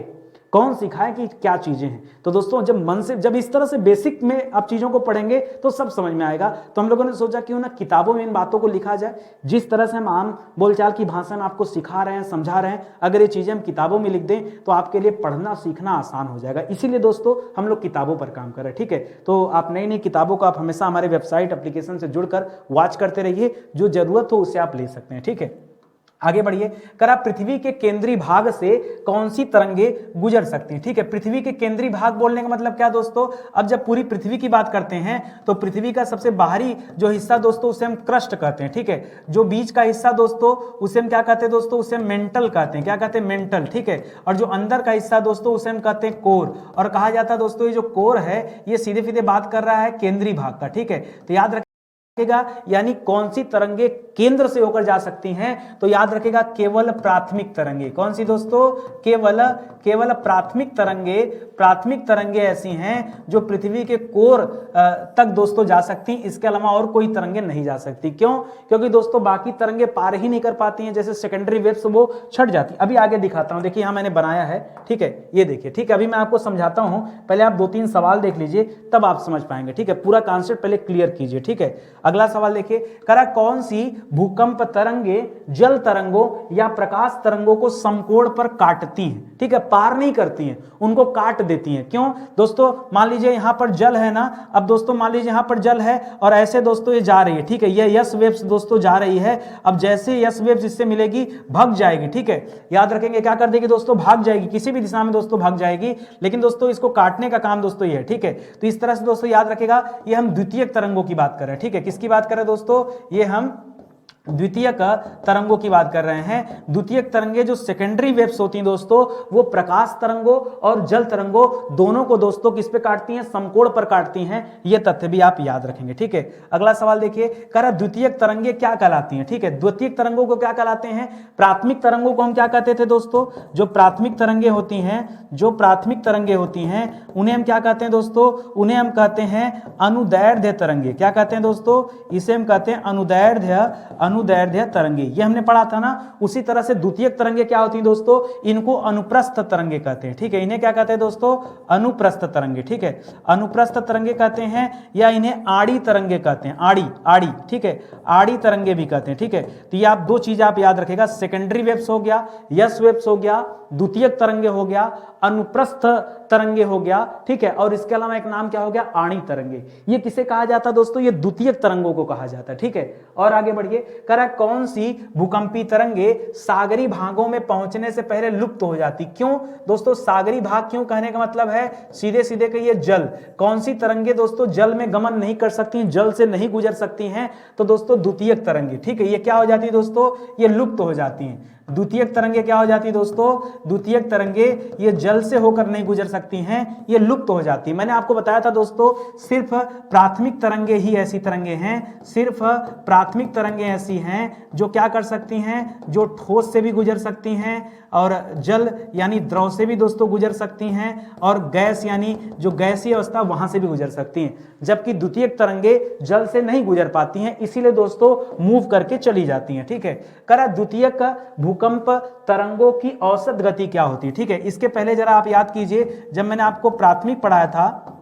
कौन सिखाए कि क्या चीजें हैं। तो दोस्तों जब मन से, जब इस तरह से बेसिक में आप चीजों को पढ़ेंगे तो सब समझ में आएगा। तो हम लोगों ने सोचा क्यों ना किताबों में इन बातों को लिखा जाए। जिस तरह से हम आम बोलचाल की भाषा में आपको सिखा रहे हैं, समझा रहे हैं, अगर ये चीजें हम किताबों में लिख दें तो आपके लिए पढ़ना सीखना आसान हो जाएगा। इसीलिए दोस्तों हम लोग किताबों पर काम कर रहे हैं, ठीक है। तो आप नई नई किताबों को आप हमेशा हमारे वेबसाइट एप्लीकेशन से जुड़कर वॉच करते रहिए, जो जरूरत हो उससे आप ले सकते हैं, ठीक है। आगे बढ़िए, कर आप पृथ्वी के केंद्रीय भाग से कौन सी तरंगे गुजर सकती हैं, ठीक है। पृथ्वी के केंद्रीय भाग बोलने का मतलब क्या दोस्तों, अब जब पूरी पृथ्वी की बात करते हैं तो पृथ्वी का सबसे बाहरी जो हिस्सा दोस्तों उसे हम क्रस्ट कहते हैं, ठीक है। जो बीच का हिस्सा दोस्तों उसे हम क्या कहते हैं दोस्तों, उसे मेंटल कहते हैं, क्या कहते हैं, मेंटल, ठीक है। और जो अंदर का हिस्सा दोस्तों उसे हम कहते हैं कोर। और कहा जाता है दोस्तों ये जो कोर है ये सीधे सीधे बात कर रहा है केंद्रीय भाग का, ठीक है। तो याद रखें यानी कौन सी तरंगे केंद्र से होकर जा सकती हैं, तो याद रखेगा केवल प्राथमिक तरंगे। कौन सी दोस्तों, केवल प्राथमिक तरंगे ऐसी हैं जो पृथ्वी के कोर तक दोस्तों जा सकती, इसके अलावा और कोई तरंगे नहीं जा सकती। क्यों, क्योंकि दोस्तों बाकी तरंगे पार ही नहीं कर पाती हैं, जैसे सेकेंडरी वेव्स वो छट जाती। अभी आगे दिखाता हूं, देखिए यहां मैंने बनाया है, ठीक है, ये देखिए, ठीक है। अभी मैं आपको समझाता हूं, पहले आप 2-3 सवाल देख लीजिए तब आप समझ पाएंगे, ठीक है। पूरा कॉन्सेप्ट पहले क्लियर कीजिए, ठीक है। अगला सवाल देखिए, करा कौन सी भूकंप तरंगे जल तरंगों या प्रकाश तरंगों को समकोण पर काटती हैं, ठीक है, पार नहीं करती हैं, उनको काट देती हैं। क्यों दोस्तों, मान लीजिए यहां पर जल है ना, अब दोस्तों मान लीजिए यहां पर जल है और ऐसे दोस्तों ये जा रही है, ठीक है, ये यस वेव्स दोस्तों जा रही है। अब जैसे यस वेव्स इससे मिलेगी भाग जाएगी, ठीक है, याद रखेंगे क्या कर देगी दोस्तों, भाग जाएगी, किसी भी दिशा में दोस्तों भाग जाएगी, लेकिन दोस्तों इसको काटने का काम दोस्तों ये है, ठीक है। तो इस तरह से दोस्तों याद रखेगा, ये हम द्वितीयक तरंगों की बात कर रहे हैं, ठीक है। किसकी बात कर रहे हैं दोस्तों, ये हम द्वितीयक तरंगों की बात कर रहे हैं। द्वितीयक तरंगे जो सेकेंडरी वेव्स होती हैं दोस्तों, वो प्रकाश तरंगों और जल तरंगों दोनों को दोस्तों किस पे काटती हैं, समकोण पर काटती हैं। ये तथ्य भी आप याद रखेंगे, ठीक है। अगला सवाल देखिए, कह द्वितीयक तरंगे क्या कहलाती हैं, ठीक है। द्वितीयक तरंगों को क्या कहलाते हैं, प्राथमिक तरंगों को हम क्या कहते थे दोस्तों, जो प्राथमिक तरंगे होती हैं, उन्हें हम क्या कहते हैं दोस्तों, उन्हें हम कहते हैं अनुदैर्ध्य तरंगे। क्या कहते हैं दोस्तों, इसे हम कहते हैं अनुदैर्ध्य तरंगे। ये हमने पढ़ा था ना। उसी तरह से द्वितीयक तरंगे क्या होती हैं दोस्तों, इनको अनुप्रस्थ तरंगे कहते हैं, ठीक है। इन्हें क्या कहते हैं दोस्तों, अनुप्रस्थ तरंगे, ठीक है, अनुप्रस्थ तरंगे कहते हैं, या इन्हें आड़ी तरंगे कहते हैं, आड़ी, ठीक है, आड़ी तरंगे भी कहते हैं, ठीक है। तो ये आप दो चीजें आप याद रखेगा, सेकेंडरी वेव्स हो गया, यस वेव्स हो गया, द्वितीयक तरंगे हो गया, अनुप्रस्थ तरंगे हो गया, ठीक है। और इसके अलावा एक नाम क्या हो गया, आणी तरंगे। ये किसे कहा जाता है दोस्तों, ये द्वितीयक तरंगों को कहा जाता है, ठीक है। और आगे बढ़िए, करा कौन सी भूकंपी तरंगे सागरी भागों में पहुंचने से पहले लुप्त हो जाती। क्यों दोस्तों, सागरी भाग क्यों कहने का मतलब है, सीधे सीधे कहिए जल। कौन सी तरंगे दोस्तों जल में गमन नहीं कर सकती, जल से नहीं गुजर सकती हैं, तो दोस्तों द्वितीयक तरंगे, ठीक है। ये क्या हो जाती है दोस्तों, ये लुप्त हो जाती हैं। द्वितीयक तरंगे क्या हो जाती है दोस्तों, द्वितीयक तरंगे ये जल से होकर नहीं गुजर सकती हैं, ये लुप्त हो जाती है। मैंने आपको बताया था दोस्तों, सिर्फ प्राथमिक तरंगे ही ऐसी तरंगे हैं, सिर्फ प्राथमिक तरंगे ऐसी हैं जो क्या कर सकती हैं, जो ठोस से भी गुजर सकती हैं और जल यानी द्रव से भी दोस्तों गुजर सकती हैं, और गैस यानी जो गैसीय अवस्था वहां से भी गुजर सकती हैं। जबकि द्वितीयक तरंगे जल से नहीं गुजर पाती हैं, इसीलिए दोस्तों मूव करके चली जाती हैं, ठीक है। करा द्वितीयक भूकंप तरंगों की औसत गति क्या होती है, ठीक है। इसके पहले जरा आप याद कीजिए, जब मैंने आपको प्राथमिक पढ़ाया था,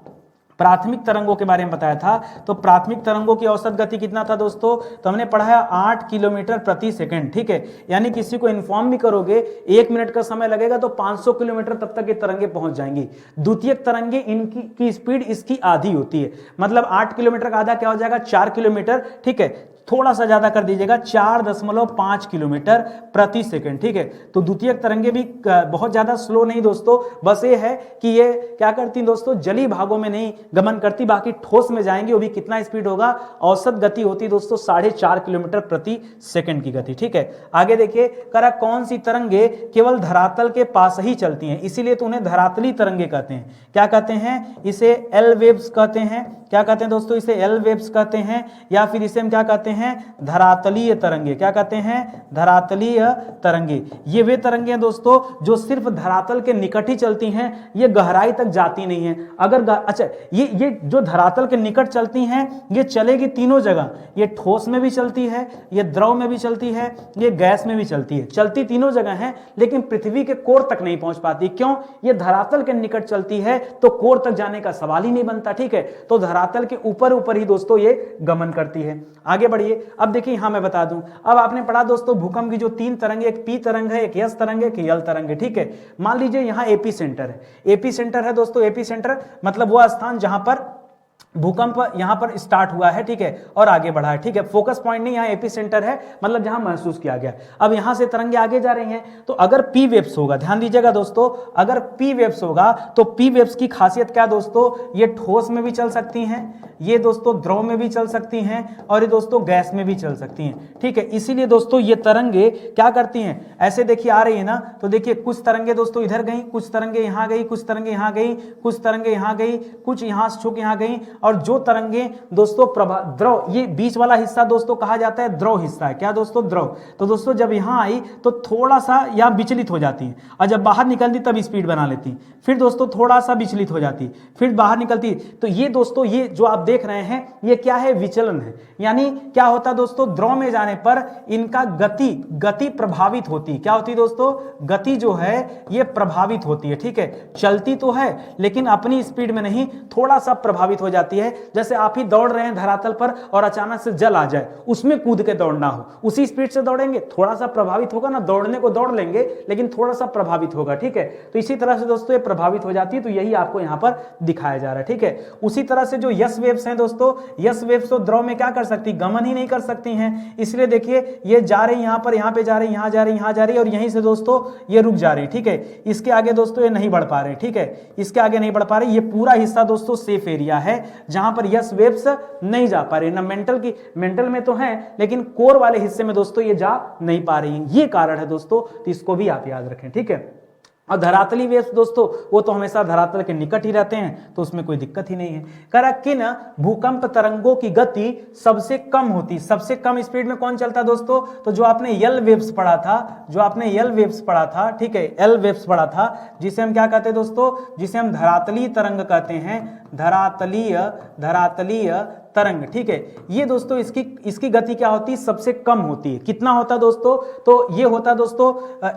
प्राथमिक तरंगों के बारे में बताया था, तो प्राथमिक तरंगों की औसत गति कितना था दोस्तों, तो हमने पढ़ा है 8 किलोमीटर प्रति सेकंड, ठीक है। यानी किसी को इन्फॉर्म भी करोगे 1 मिनट का समय लगेगा तो 500 किलोमीटर तब तक ये तरंगे पहुंच जाएंगी। द्वितीयक तरंगे इनकी की स्पीड इसकी आधी होती है, मतलब 8 किलोमीटर का आधा क्या हो जाएगा, 4 किलोमीटर, ठीक है। थोड़ा सा ज्यादा कर दीजिएगा, 4.5 किलोमीटर प्रति सेकंड, ठीक है। तो द्वितीयक तरंगे भी बहुत ज्यादा स्लो नहीं दोस्तों, बस ये है कि ये क्या करती दोस्तों, जलीय भागों में नहीं गमन करती, बाकी ठोस में जाएंगे, वो भी कितना स्पीड होगा, औसत गति होती दोस्तों 4.5 किलोमीटर प्रति सेकंड की गति, ठीक है। आगे देखिए, करा कौन सी तरंगे केवल धरातल के पास ही चलती हैं, इसीलिए तो उन्हें धरातली तरंगे कहते हैं। क्या कहते हैं, इसे एल वेव्स कहते हैं, क्या कहते हैं दोस्तों, इसे एल वेव्स कहते हैं, या फिर इसे हम क्या कहते हैं, धरातलीय तरंगे। क्या कहते हैं, धरातलीय तरंगे। ये वे तरंगे हैं दोस्तों जो सिर्फ धरातल के निकट ही चलती हैं, ये गहराई तक जाती नहीं है। अगर अच्छा, ये जो धरातल के निकट चलती हैं ये चलेगी तीनों जगह, ये ठोस में भी चलती है, ये द्रव में भी चलती है, ये गैस में भी चलती है, चलती तीनों जगह है, लेकिन पृथ्वी के कोर तक नहीं पहुंच पाती। क्यों? ये धरातल के निकट चलती है तो कोर तक जाने का सवाल ही नहीं बनता। ठीक है, तो धरातल के ऊपर ऊपर ही दोस्तों ये गमन करती है। आगे बढ़िए, अब देखिए यहां मैं बता दूं, अब आपने पढ़ा दोस्तों भूकंप की जो 3 तरंग, एक पी तरंग है, एक एस तरंग है, एक यल तरंग है। ठीक है, मान लीजिए यहां एपी सेंटर है, एपी सेंटर है दोस्तों, एपी सेंटर मतलब वह स्थान जहां पर भूकंप यहां पर स्टार्ट हुआ है, ठीक है, और आगे बढ़ा है। ठीक है, फोकस पॉइंट नहीं, यहां एपी सेंटर है, मतलब जहां महसूस किया गया। अब यहां से तरंगे आगे जा रही हैं, तो अगर पी वेव्स होगा, ध्यान दीजिएगा दोस्तों, अगर पी वेव्स होगा तो पी वेव्स की खासियत क्या दोस्तों, ये ठोस में भी चल सकती हैं, ये दोस्तों द्रव में भी चल सकती हैं, और ये दोस्तों गैस में भी चल सकती हैं। ठीक है, इसीलिए दोस्तों ये तरंगे क्या करती हैं, ऐसे देखिए आ रही है ना, तो देखिए कुछ तरंगे दोस्तों इधर गई, कुछ तरंगे यहां गई, कुछ तरंगे यहां गई, कुछ तरंगे यहां गई, कुछ यहां से छुक यहां गई, और जो तरंगे दोस्तों द्रव, ये बीच वाला हिस्सा दोस्तों कहा जाता है द्रव हिस्सा है। क्या दोस्तों, द्रव। तो दोस्तों जब यहां आई तो थोड़ा सा यहां विचलित हो जाती है, और जब बाहर निकलती तब स्पीड बना लेती, फिर दोस्तों थोड़ा सा विचलित हो जाती, फिर बाहर निकलती। तो ये दोस्तों, ये जो आप देख रहे हैं ये क्या है, विचलन है। यानी क्या होता है दोस्तों, द्रव में जाने पर इनका गति प्रभावित होती। क्या होती है दोस्तों, गति जो है ये प्रभावित होती है। ठीक है, चलती तो है लेकिन अपनी स्पीड में नहीं, थोड़ा सा प्रभावित हो जाती है। जैसे आप ही दौड़ रहे हैं धरातल पर और अचानक से जल आ जाए, उसमें कूद के दौड़ना हो, उसी स्पीड से दौड़ेंगे, थोड़ा सा प्रभावित होगा ना, दौड़ने को दौड़ लेंगे लेकिन थोड़ा सा प्रभावित होगा। ठीक है, तो इसी तरह से दोस्तों ये प्रभावित हो जाती है, तो यही आपको यहां पर दिखाया जा रहा है। ठीक है, उसी तरह से जो यस वेव्स हैं दोस्तों, यस वेव्स तो द्रव में क्या कर सकती, गमन ही नहीं कर सकती हैं, इसलिए देखिए ये जा रही यहां पर, यहां पे जा रही, यहां जा रही, यहां जा रही, और यहीं से दोस्तों ये रुक जा रही। ठीक है, इसके आगे दोस्तों ये नहीं बढ़ पा रहे। ठीक है, इसके आगे नहीं बढ़ पा रहे, ये पूरा हिस्सा दोस्तों सेफ एरिया है जहां पर यस वेव्स नहीं जा पा रही। ना मेंटल में तो है लेकिन कोर वाले हिस्से में दोस्तों ये जा नहीं पा रही है, ये कारण है दोस्तों, तो इसको भी आप याद रखें। ठीक है, और धरातली वेव्स दोस्तों वो तो हमेशा धरातल के निकट ही रहते हैं, तो उसमें कोई दिक्कत ही नहीं है। कह रहा किन भूकंप तरंगों की गति सबसे कम होती, सबसे कम स्पीड में कौन चलता दोस्तों, तो जो आपने यल वेव्स पढ़ा था, जो आपने यल वेव्स पढ़ा था, ठीक है, एल वेव्स पढ़ा था, जिसे हम क्या कहते हैं दोस्तों, जिसे हम धरातलीय तरंग कहते हैं, धरातलीय तरंग। ठीक है, ये दोस्तों इसकी गति क्या होती है, सबसे कम होती है। कितना होता है दोस्तों, तो ये होता है दोस्तों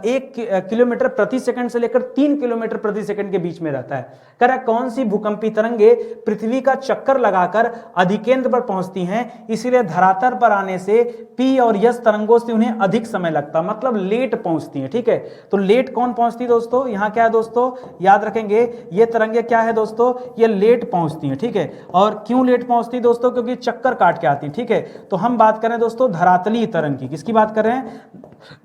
1 किलोमीटर प्रति सेकंड से लेकर 3 किलोमीटर प्रति सेकंड के बीच में रहता है। कह रहा कौन सी भूकंपी तरंगे पृथ्वी का चक्कर लगाकर अधिकेंद्र पर पहुंचती हैं, इसीलिए धरातल पर आने से पी और यस तरंगों से उन्हें अधिक समय लगता, मतलब लेट पहुंचती है। ठीक है, तो लेट कौन पहुंचती दोस्तों, यहां क्या है दोस्तों, याद रखेंगे ये तरंगे क्या है दोस्तों, ये लेट पहुंचती है। ठीक है, और क्यों लेट पहुंचती दोस्तों, क्योंकि चक्कर काट के आती। ठीक है, तो हम बात करें दोस्तों धरातलीय तरंग की, किसकी बात कर रहे हैं,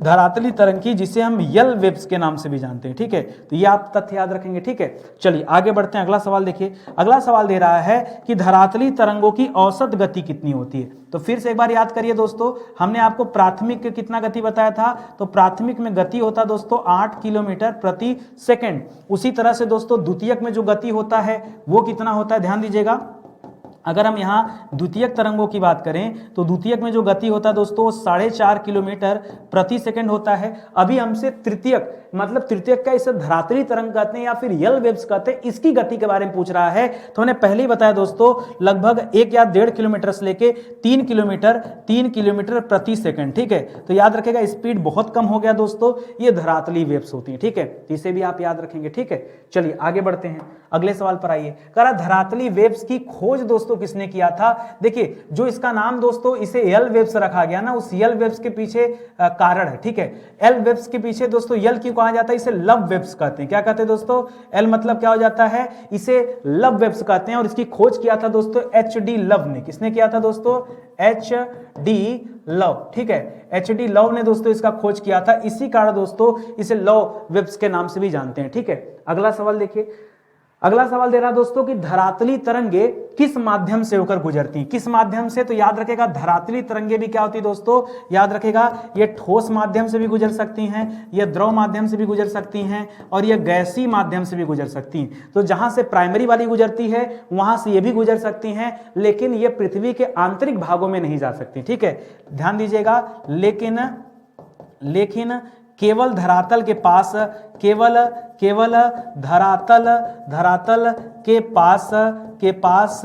धरातलीय तरंग की, जिसे हम यल वेव्स के नाम से भी जानते हैं। ठीक है, तो ये आप तथ्य याद रखेंगे। ठीक है, चलिए आगे बढ़ते हैं, अगला सवाल देखिए। अगला सवाल दे रहा है कि धरातलीय तरंगों की औसत गति कितनी होती है। तो फिर से एक बार याद करिए दोस्तों, हमने आपको प्राथमिक के कितना गति बताया था, तो प्राथमिक में गति होता दोस्तों 8 किलोमीटर प्रति सेकंड। उसी तरह से दोस्तों द्वितीयक में जो गति होता है वो कितना होता है, ध्यान दीजिएगा। अगर हम यहाँ द्वितीयक तरंगों की बात करें तो द्वितीयक में जो गति होता है दोस्तों 4.5 किलोमीटर प्रति सेकंड होता है। अभी हमसे तृतीयक, मतलब तृतीयक का इसे धरातलीय तरंग कहते हैं या फिर यल वेव्स कहते हैं, इसकी गति के बारे में पूछ रहा है। तो हमने पहले ही बताया दोस्तों लगभग 1 या 1.5 किलोमीटर से लेके 3 किलोमीटर प्रति सेकंड। ठीक है, तो याद रखेगा स्पीड बहुत कम हो गया दोस्तों, ये धरातलीय वेव्स होती है। ठीक है, इसे भी आप याद रखेंगे। ठीक है, चलिए आगे बढ़ते हैं, अगले सवाल पर आइए। कह रहा धरातलीय वेव्स की खोज दोस्तों किसने किया था। देखिए जो इसका नाम दोस्तों इसे यल वेव्स रखा गया ना, उस यल वेव्स के पीछे कारण है। ठीक है, एल वेव्स के पीछे दोस्तों यल क्यों कहा जाता है, इसे लव वेव्स कहते हैं। क्या कहते हैं दोस्तों, एल मतलब क्या हो जाता है, इसे लव वेव्स कहते हैं। और इसकी खोज किया था दोस्तों HD लव ने। किसने किया था दोस्तों, HD लव। ठीक है, HD लव ने दोस्तों इसका खोज किया था, इसी कारण दोस्तों इसे लव वेव्स के नाम से भी जानते हैं। ठीक है, अगला सवाल देखिए। अगला सवाल दे रहा है दोस्तों कि धरातली तरंगे किस माध्यम से होकर गुजरती हैं, किस माध्यम से, तो याद रखेगा धरातली तरंगे भी क्या होती है दोस्तों, याद रखेगा ये ठोस माध्यम से भी गुजर सकती हैं, ये द्रव माध्यम से भी गुजर सकती हैं, और ये गैसीय माध्यम से भी गुजर सकती हैं। तो जहां से प्राइमरी वाली गुजरती है वहां से ये भी गुजर सकती हैं, लेकिन ये पृथ्वी के आंतरिक भागों में नहीं जा सकती, ठीक है, ध्यान दीजिएगा। लेकिन केवल धरातल के पास, केवल धरातल के पास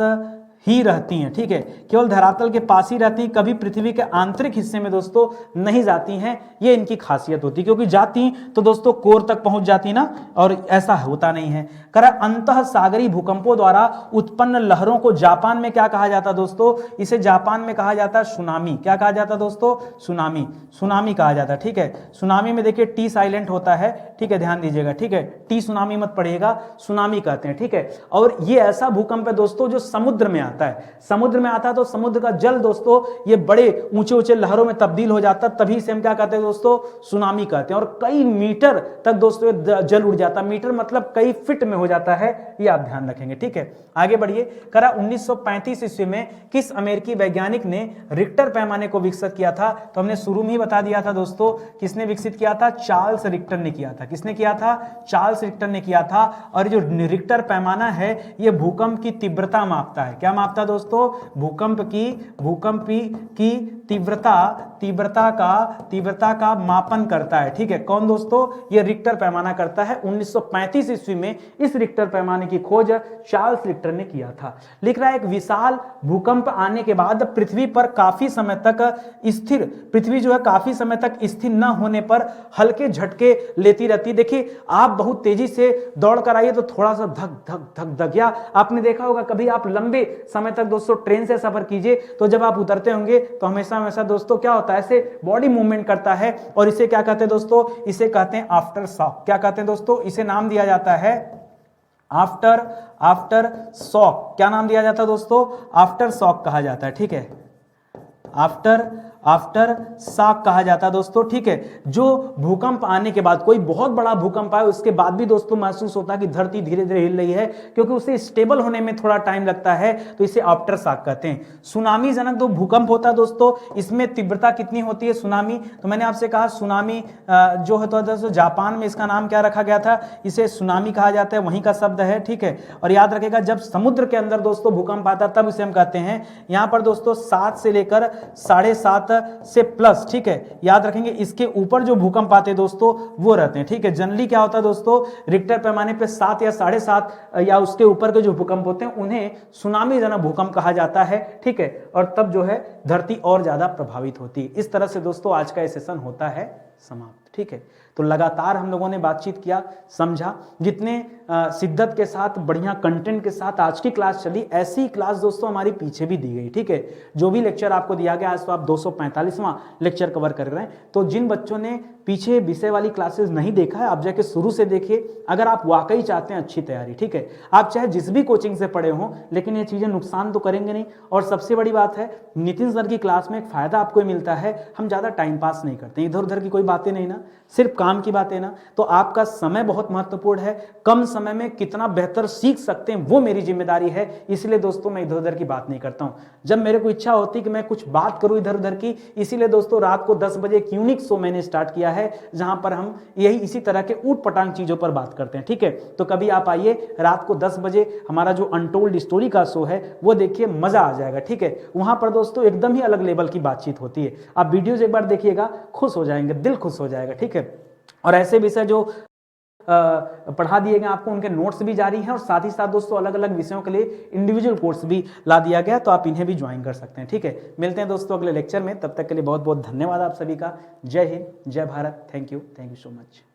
ही रहती हैं, ठीक है, केवल धरातल के पास ही रहती हैं, कभी पृथ्वी के आंतरिक हिस्से में दोस्तों नहीं जाती हैं। ये इनकी खासियत होती है, क्योंकि जाती तो दोस्तों कोर तक पहुंच जाती ना, और ऐसा होता नहीं है। कर अंतः सागरी भूकंपों द्वारा उत्पन्न लहरों को जापान में क्या कहा जाता दोस्तों, इसे जापान में कहा जाता है सुनामी। क्या कहा जाता दोस्तों, सुनामी कहा जाता है, ठीक है। सुनामी में देखिए टी साइलेंट होता है, ठीक है, ध्यान दीजिएगा, ठीक है, टी सुनामी मत पढ़िएगा, सुनामी कहते हैं, ठीक है। और ये ऐसा भूकंप है दोस्तों जो समुद्र में आता है, समुद्र में आता है तो समुद्र का जल दोस्तों ये बड़े ऊंचे ऊंचे लहरों में तब्दील हो जाता है, तभी से हम क्या कहते हैं दोस्तों, सुनामी कहते हैं। और कई मीटर तक दोस्तों जल उड़ जाता है, मीटर मतलब कई फीट में हो जाता है, ये आप ध्यान रखेंगे, ठीक है। आगे बढ़िए, करा 1935 ईस्वी में किस अमेरिकी वैज्ञानिक ने रिक्टर पैमाने को विकसित किया था, तो हमने शुरू में ही बता दिया था दोस्तों, किसने विकसित किया था, चार्ल्स रिक्टर ने किया था। किसने किया था, चार्ल्स रिक्टर ने किया था। और जो रिक्टर पैमाना है ये भूकंप की तीव्रता मापता है, क्या मापता दोस्तों, भूकंप की तीव्रता का मापन करता है, ठीक है। कौन दोस्तों, ये रिक्टर पैमाना करता है। 1935 ईस्वी में इस रिक्टर पैमाने की खोज चार्ल्स रिक्टर ने किया था। लिख रहा है एक विशाल भूकंप आने के बाद पृथ्वी पर काफी समय तक स्थिर, पृथ्वी जो है काफी समय तक स्थिर न होने पर हल्के झटके लेती रहती। देखिए आप बहुत तेजी से दौड़ कर आइए तो थोड़ा सा धक धक धक धक, या आपने देखा होगा कभी आप लंबे समय तक दोस्तों ट्रेन से सफर कीजिए तो जब आप उतरते होंगे तो हमेशा दोस्तों क्या होता है, ऐसे बॉडी मूवमेंट करता है, और इसे क्या कहते हैं दोस्तों, इसे कहते हैं आफ्टर शॉक। क्या कहते हैं दोस्तों, इसे नाम दिया जाता है आफ्टर शॉक। क्या नाम दिया जाता है दोस्तों, आफ्टर शॉक कहा जाता है, ठीक है, आफ्टर शॉक कहा जाता है दोस्तों, ठीक है। जो भूकंप आने के बाद, कोई बहुत बड़ा भूकंप आए उसके बाद भी दोस्तों महसूस होता है कि धरती धीरे धीरे हिल रही है, क्योंकि उसे स्टेबल होने में थोड़ा टाइम लगता है, तो इसे आफ्टर शॉक कहते हैं। सुनामी जनक जो भूकंप होता है दोस्तों, इसमें तीव्रता कितनी होती है सुनामी, तो मैंने आपसे कहा सुनामी जो होता है दोस्तों जापान में इसका नाम क्या रखा गया था, इसे सुनामी कहा जाता है, वहीं का शब्द है, ठीक है। और याद रखेगा जब समुद्र के अंदर दोस्तों भूकंप आता है तब इसे हम कहते हैं। यहां पर दोस्तों 7 से लेकर 7.5 से प्लस, ठीक है, याद रखेंगे। इसके ऊपर जो भूकंप आते हैं दोस्तों वो रहते हैं, ठीक है। जनरली क्या होता है दोस्तों, रिक्टर पैमाने पे 7 या 7.5 या उसके ऊपर के जो भूकंप होते हैं उन्हें सुनामी जनक भूकंप कहा जाता है, ठीक है। और तब जो है धरती और ज्यादा प्रभावित होती है। इस तरह से दोस्तों आज का ये सेशन होता है समाप्त, ठीक है। तो लगातार हम लोगों ने बातचीत किया, समझा, जितने शिद्दत के साथ बढ़िया कंटेंट के साथ आज की क्लास चली, ऐसी क्लास दोस्तों हमारी पीछे भी दी गई, ठीक है। जो भी लेक्चर आपको दिया गया, आज तो आप 245वां लेक्चर कवर कर रहे हैं। तो जिन बच्चों ने पीछे विषय वाली क्लासेस नहीं देखा है, आप जाके शुरू से देखिए, अगर आप वाकई चाहते हैं अच्छी तैयारी, ठीक है। आप चाहे जिस भी कोचिंग से पढ़े हों, लेकिन ये चीजें नुकसान तो करेंगे नहीं। और सबसे बड़ी बात है, नितिन सर की क्लास में एक फायदा आपको मिलता है, हम ज्यादा टाइम पास नहीं करते, इधर उधर की कोई बातें नहीं ना, सिर्फ काम की बातें ना। तो आपका समय बहुत महत्वपूर्ण है, कम समय में कितना बेहतर सीख सकते हैं वो मेरी जिम्मेदारी है। इसलिए दोस्तों मैं इधर उधर की बात नहीं करता हूं। जब मेरे को इच्छा होती कि मैं कुछ बात करूं इधर उधर की, इसीलिए दोस्तों रात को 10 बजे एक यूनिक शो मैंने स्टार्ट किया है, जहां पर हम यही इसी तरह के ऊट पटांग चीजों पर बात करते हैं, ठीक है। तो कभी आप आइए रात को 10 बजे, हमारा जो अनटोल्ड स्टोरी का शो है वो देखिए, मजा आ जाएगा, ठीक है। वहां पर दोस्तों एकदम ही अलग लेवल की बातचीत होती है। आप वीडियोज एक बार देखिएगा, खुश हो जाएंगे, दिल खुश हो जाएगा, ठीक है। और ऐसे विषय जो पढ़ा दिए गए आपको, उनके नोट्स भी जारी हैं, और साथ ही साथ दोस्तों अलग अलग विषयों के लिए इंडिविजुअल कोर्स भी ला दिया गया, तो आप इन्हें भी ज्वाइन कर सकते हैं, ठीक है। मिलते हैं दोस्तों अगले लेक्चर में, तब तक के लिए बहुत बहुत धन्यवाद आप सभी का। जय हिंद, जय Bharat, thank you so much.